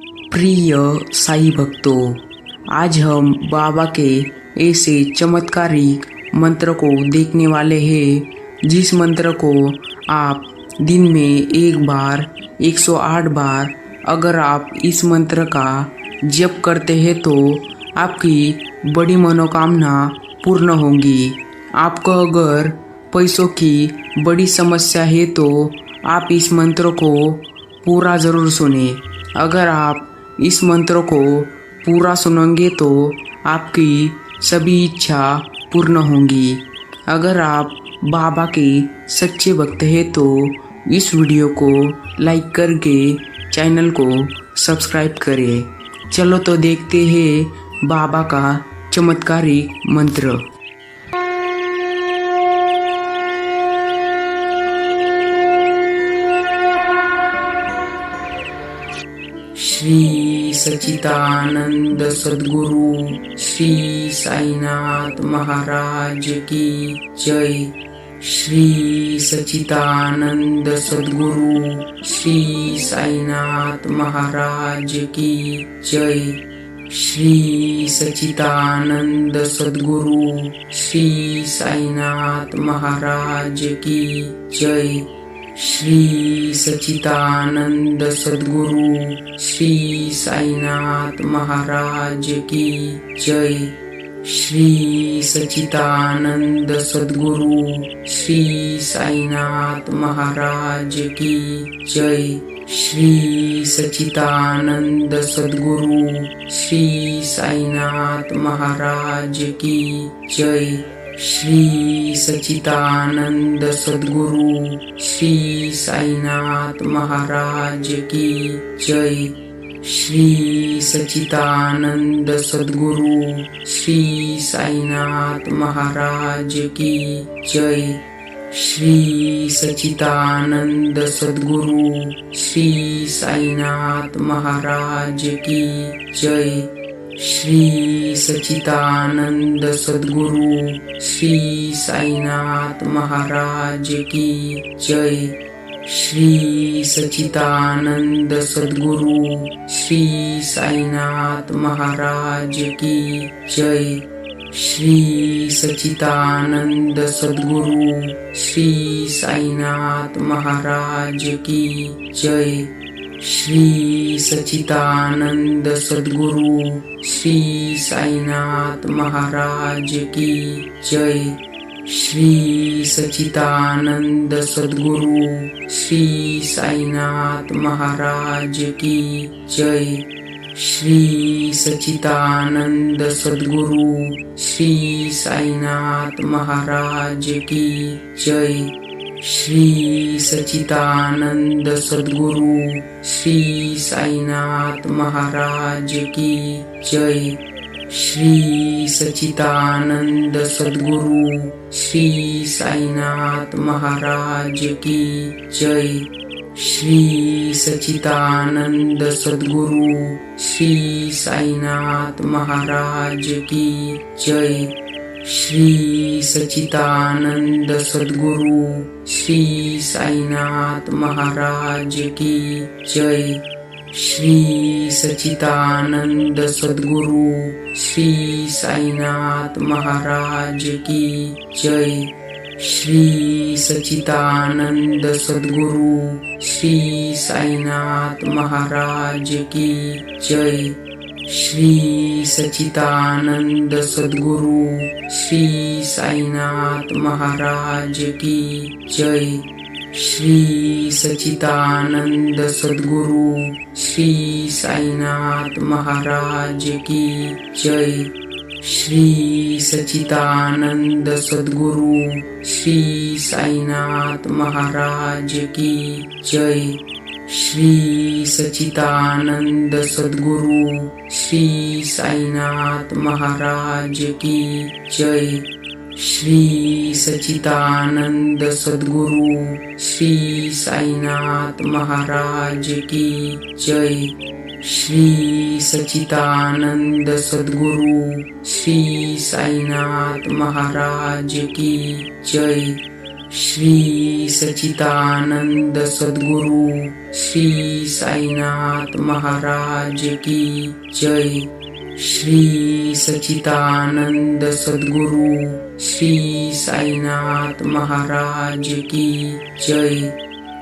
प्रिय साई भक्तों, आज हम बाबा के ऐसे चमत्कारिक मंत्र को देखने वाले हैं जिस मंत्र को आप दिन में एक बार 108 बार अगर आप इस मंत्र का जप करते हैं तो आपकी बड़ी मनोकामना पूर्ण होगी। आपको अगर पैसों की बड़ी समस्या है तो आप इस मंत्र को पूरा ज़रूर सुने। अगर आप इस मंत्र को पूरा सुनेंगे तो आपकी सभी इच्छा पूर्ण होंगी। अगर आप बाबा के सच्चे भक्त हैं तो इस वीडियो को लाइक करके चैनल को सब्सक्राइब करें। चलो तो देखते हैं बाबा का चमत्कारिक मंत्र। श्री सच्चिदानंद सद्गुरु श्री साईनाथ महाराज की जय। श्री सच्चिदानंद सद्गुरु श्री साईनाथ महाराज की जय। श्री सच्चिदानंद सद्गुरु श्री साईनाथ महाराज की जय। श्री सच्चिदानंद सद्गुरु श्री साईनाथ महाराज की जय। श्री सच्चिदानंद सद्गुरु श्री साईनाथ महाराज की जय। श्री सच्चिदानंद सद्गुरु श्री साईनाथ महाराज की जय। श्री सच्चिदानंद सद्गुरु श्री साईनाथ महाराज की जय। श्री सच्चिदानंद सद्गुरु श्री साईनाथ महाराज की जय। श्री सच्चिदानंद सद्गुरु श्री साईनाथ महाराज की जय। श्री सच्चिदानंद सद्गुरु श्री साईनाथ महाराज की जय। श्री सच्चिदानंद सद्गुरु श्री साईनाथ महाराज की जय। श्री सच्चिदानंद सद्गुरु श्री साईनाथ महाराज की जय। श्री सच्चिदानंद सद्गुरु श्री साईनाथ महाराज की जय। श्री सच्चिदानंद सद्गुरु श्री साईनाथ महाराज की जय। श्री सच्चिदानंद सद्गुरु श्री साईनाथ महाराज की जय। श्री सच्चिदानंद सद्गुरु श्री साईनाथ महाराज की जय। श्री सच्चिदानंद सद्गुरु श्री साईनाथ महाराज की जय। श्री सच्चिदानंद सद्गुरु श्री साईनाथ महाराज की जय। श्री सच्चिदानंद सद्गुरु श्री साईनाथ महाराज की जय। श्री सच्चिदानंद सद्गुरु श्री साईनाथ महाराज की जय। श्री सच्चिदानंद सद्गुरु श्री साईनाथ महाराज की जय। श्री सच्चिदानंद सद्गुरु श्री साईनाथ महाराज की जय। श्री सच्चिदानंद सद्गुरु श्री साईनाथ महाराज की जय। श्री सच्चिदानंद सद्गुरु श्री साईनाथ महाराज की जय। श्री सच्चिदानंद सद्गुरु श्री साईनाथ महाराज की जय। श्री सच्चिदानंद सद्गुरु श्री साईनाथ महाराज की जय। श्री सच्चिदानंद सद्गुरु श्री साईनाथ महाराज की जय। श्री सच्चिदानंद सद्गुरु श्री साईनाथ महाराज की जय। श्री सच्चिदानंद सद्गुरु श्री साईनाथ महाराज की जय।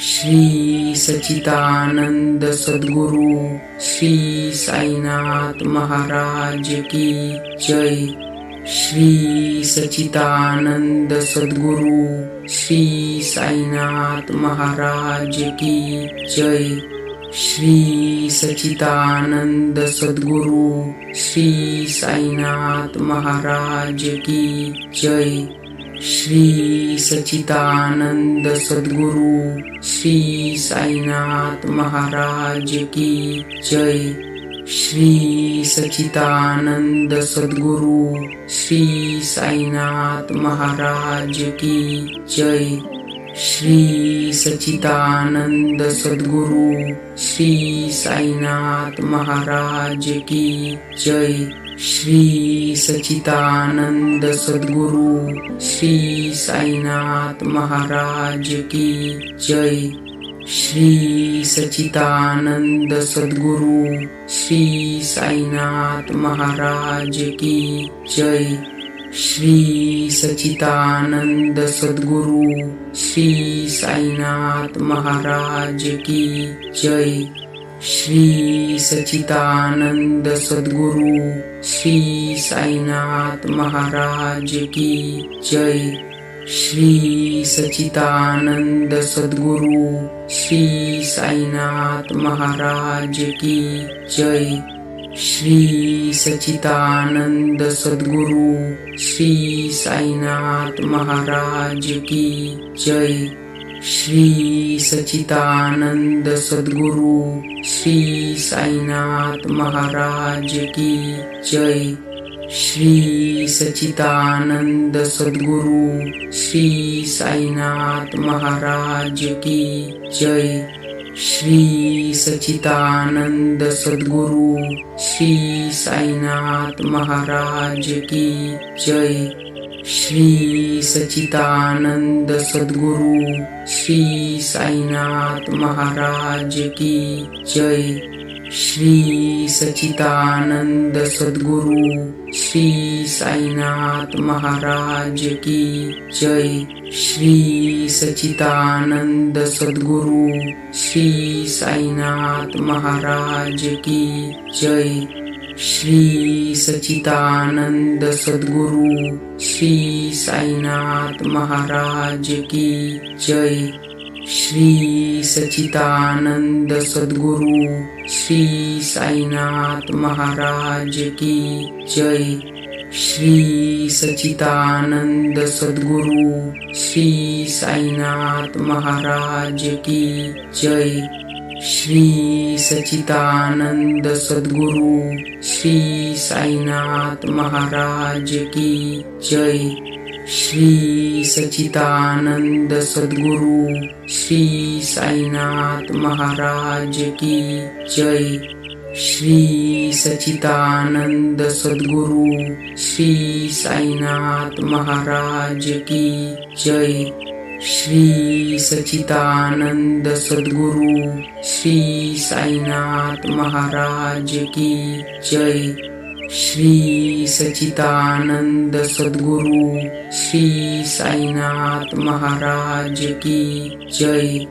श्री सच्चिदानंद सद्गुरु श्री साईनाथ महाराज की जय। श्री सच्चिदानंद सद्गुरु श्री साईनाथ महाराज की जय। श्री सच्चिदानंद सद्गुरु श्री साईनाथ महाराज की जय। श्री सच्चिदानंद सद्गुरु श्री साईनाथ महाराज की जय। श्री सच्चिदानंद सद्गुरु श्री साईनाथ महाराज की जय। श्री सच्चिदानंद सद्गुरु श्री साईनाथ महाराज की जय। श्री सच्चिदानंद सद्गुरु श्री साईनाथ महाराज की जय। श्री सच्चिदानंद सद्गुरु श्री साईनाथ महाराज की जय। श्री सच्चिदानंद सद्गुरु श्री साईनाथ महाराज की जय। श्री सच्चिदानंद सद्गुरु श्री साईनाथ महाराज की जय। श्री सच्चिदानंद सद्गुरु श्री साईनाथ महाराज की जय। श्री सच्चिदानंद सद्गुरु श्री साईनाथ महाराज की जय। श्री सच्चिदानंद सद्गुरु श्री साईनाथ महाराज की जय। श्री सच्चिदानंद सद्गुरु श्री साईनाथ महाराज की जय। श्री सच्चिदानंद सद्गुरु श्री साईनाथ महाराज की जय। श्री सच्चिदानंद सद्गुरु श्री साईनाथ महाराज की जय। श्री सच्चिदानंद सद्गुरु श्री साईनाथ महाराज की जय। श्री सच्चिदानंद सद्गुरु श्री साईनाथ महाराज की जय। श्री सच्चिदानंद सद्गुरु श्री साईनाथ महाराज की जय। श्री सच्चिदानंद सद्गुरु श्री साईनाथ महाराज की जय। श्री सच्चिदानंद सद्गुरु श्री साईनाथ महाराज की जय। श्री सच्चिदानंद सद्गुरु श्री साईनाथ महाराज की जय। श्री सच्चिदानंद सद्गुरु श्री साईनाथ महाराज की जय। श्री सच्चिदानंद सद्गुरु श्री साईनाथ महाराज की जय। श्री सच्चिदानंद सद्गुरु श्री साईनाथ महाराज की जय। श्री सच्चिदानंद सद्गुरु श्री साईनाथ महाराज की जय।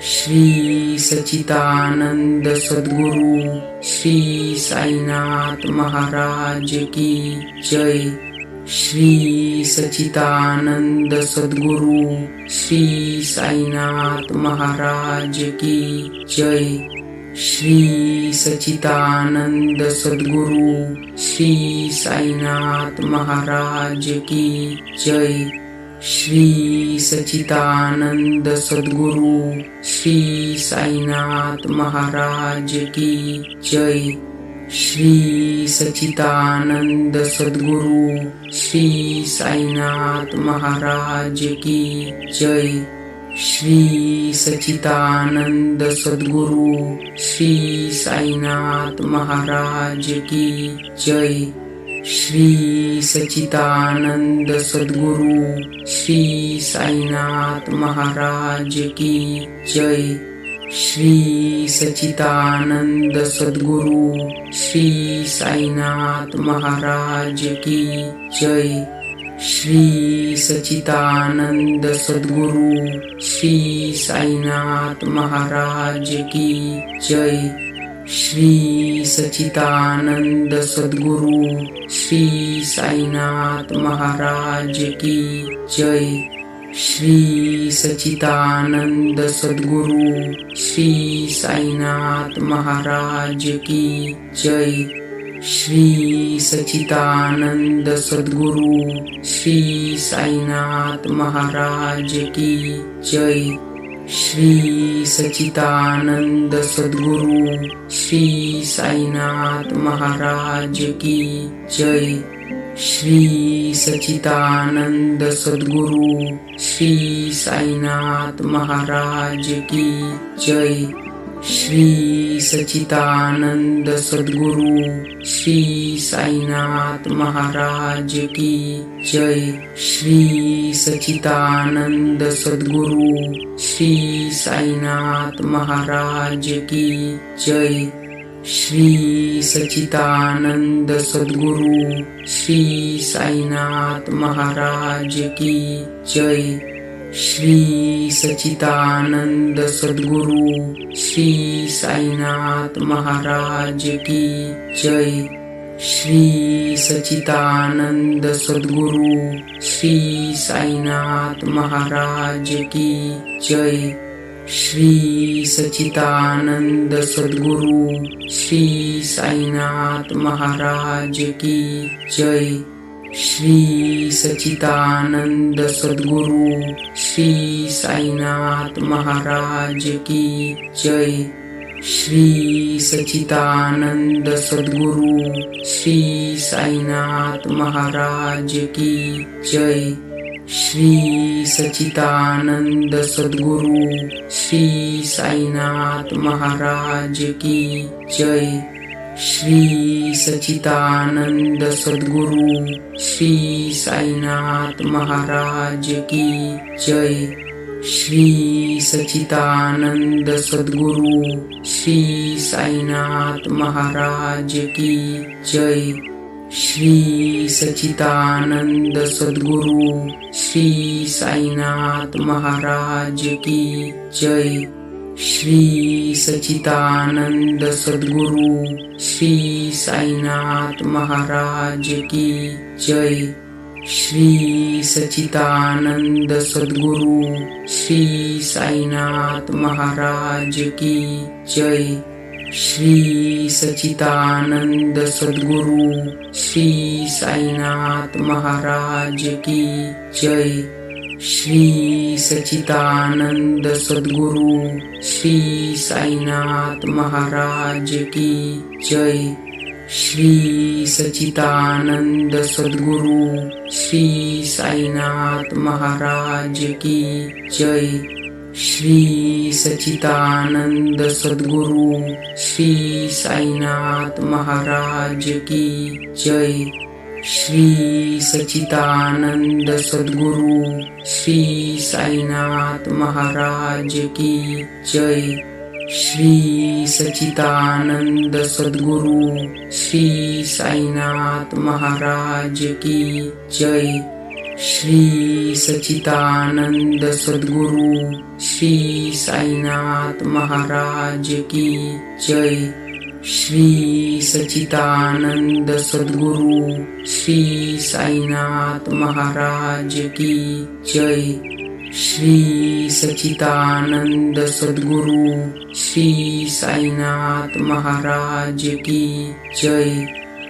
श्री सच्चिदानंद सद्गुरु श्री साईनाथ महाराज की जय। श्री सच्चिदानंद सद्गुरु श्री साईनाथ महाराज की जय। श्री सच्चिदानंद सद्गुरु श्री साईनाथ महाराज की जय। श्री सच्चिदानंद सद्गुरु श्री साईनाथ महाराज की जय। श्री सच्चिदानंद सद्गुरु श्री साईनाथ महाराज की जय। श्री सच्चिदानंद सद्गुरु श्री साईनाथ महाराज की जय। श्री सच्चिदानंद सद्गुरु श्री साईनाथ महाराज की जय। श्री सच्चिदानंद सद्गुरु श्री साईनाथ महाराज की जय। श्री सच्चिदानंद सद्गुरु श्री साईनाथ महाराज की जय। श्री सच्चिदानंद सद्गुरु श्री साईनाथ महाराज की जय। श्री सच्चिदानंद सद्गुरु श्री साईनाथ महाराज की जय। श्री सच्चिदानंद सद्गुरु श्री साईनाथ महाराज की जय। श्री सच्चिदानंद सद्गुरु श्री साईनाथ महाराज की जय। श्री सच्चिदानंद सद्गुरु श्री साईनाथ महाराज की जय। श्री सच्चिदानंद सद्गुरु श्री साईनाथ महाराज की जय। श्री सच्चिदानंद सद्गुरु श्री साईनाथ महाराज की जय। श्री सच्चिदानंद सद्गुरु श्री साईनाथ महाराज की जय। श्री सच्चिदानंद सद्गुरु श्री साईनाथ महाराज की जय। श्री सच्चिदानंद सद्गुरु श्री साईनाथ महाराज की जय। श्री सच्चिदानंद सद्गुरु श्री साईनाथ महाराज की जय। श्री सच्चिदानंद सद्गुरु श्री साईनाथ महाराज की जय। श्री सच्चिदानंद सद्गुरु श्री साईनाथ महाराज की जय। श्री सच्चिदानंद सद्गुरु श्री साईनाथ महाराज की जय। श्री सच्चिदानंद सद्गुरु श्री साईनाथ महाराज की जय। श्री सच्चिदानंद सद्गुरु श्री साईनाथ महाराज की जय। श्री सच्चिदानंद सद्गुरु श्री साईनाथ महाराज की जय। श्री सच्चिदानंद सद्गुरु श्री साईनाथ महाराज की जय। श्री सच्चिदानंद सद्गुरु श्री साईनाथ महाराज की जय। श्री सच्चिदानंद सद्गुरु श्री साईनाथ महाराज की जय। श्री सच्चिदानंद सद्गुरु श्री साईनाथ महाराज की जय। श्री सच्चिदानंद सद्गुरु श्री साईनाथ महाराज की जय। श्री सच्चिदानंद सद्गुरु श्री साईनाथ महाराज की जय। श्री सच्चिदानंद सद्गुरु श्री साईनाथ महाराज की जय। श्री सच्चिदानंद सद्गुरु श्री साईनाथ महाराज की जय। श्री सच्चिदानंद सद्गुरु श्री साईनाथ महाराज की जय। श्री सच्चिदानंद सद्गुरु श्री साईनाथ महाराज की जय। श्री सच्चिदानंद सद्गुरु श्री साईनाथ महाराज की जय।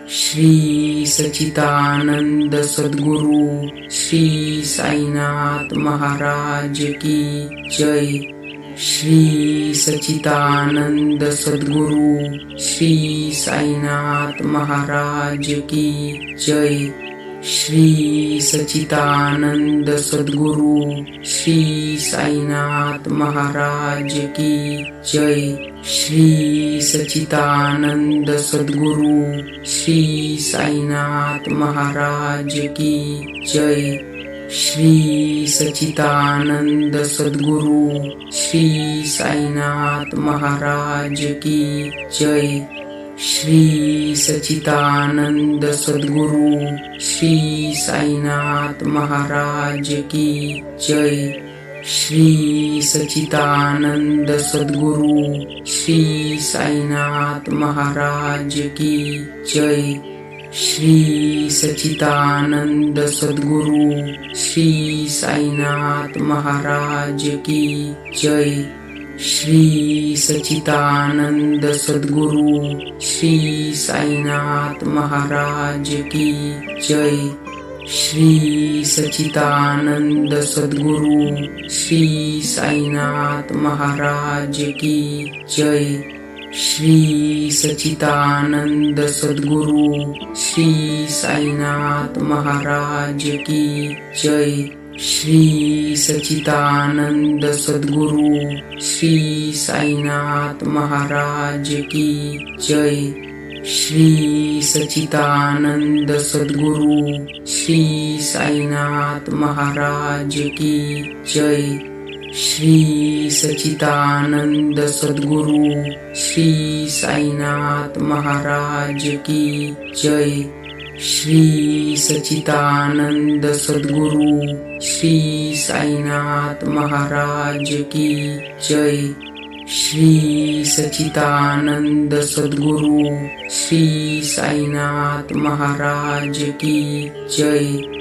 श्री सच्चिदानंद सद्गुरु श्री साईनाथ महाराज की जय। श्री सच्चिदानंद सद्गुरु श्री साईनाथ महाराज की जय। श्री सच्चिदानंद सद्गुरु श्री साईनाथ महाराज की जय। श्री सच्चिदानंद सद्गुरु श्री साईनाथ महाराज की जय। श्री सच्चिदानंद सद्गुरु श्री साईनाथ महाराज की जय। श्री सच्चिदानंद सद्गुरु श्री साईनाथ महाराज की जय। श्री सच्चिदानंद सद्गुरु श्री साईनाथ महाराज की जय। श्री सच्चिदानंद सद्गुरु श्री साईनाथ महाराज की जय। श्री सच्चिदानंद सद्गुरु श्री साईनाथ महाराज की जय। श्री सच्चिदानंद सद्गुरु श्री साईनाथ महाराज की जय। श्री सच्चिदानंद सद्गुरु श्री साईनाथ महाराज की जय। श्री सच्चिदानंद सद्गुरु श्री साईनाथ महाराज की जय। श्री सच्चिदानंद सद्गुरु श्री साईनाथ महाराज की जय। श्री सच्चिदानंद सद्गुरु श्री साईनाथ महाराज की जय। श्री सच्चिदानंद सद्गुरु श्री साईनाथ महाराज की जय। श्री सच्चिदानंद सद्गुरु श्री साईनाथ महाराज की जय।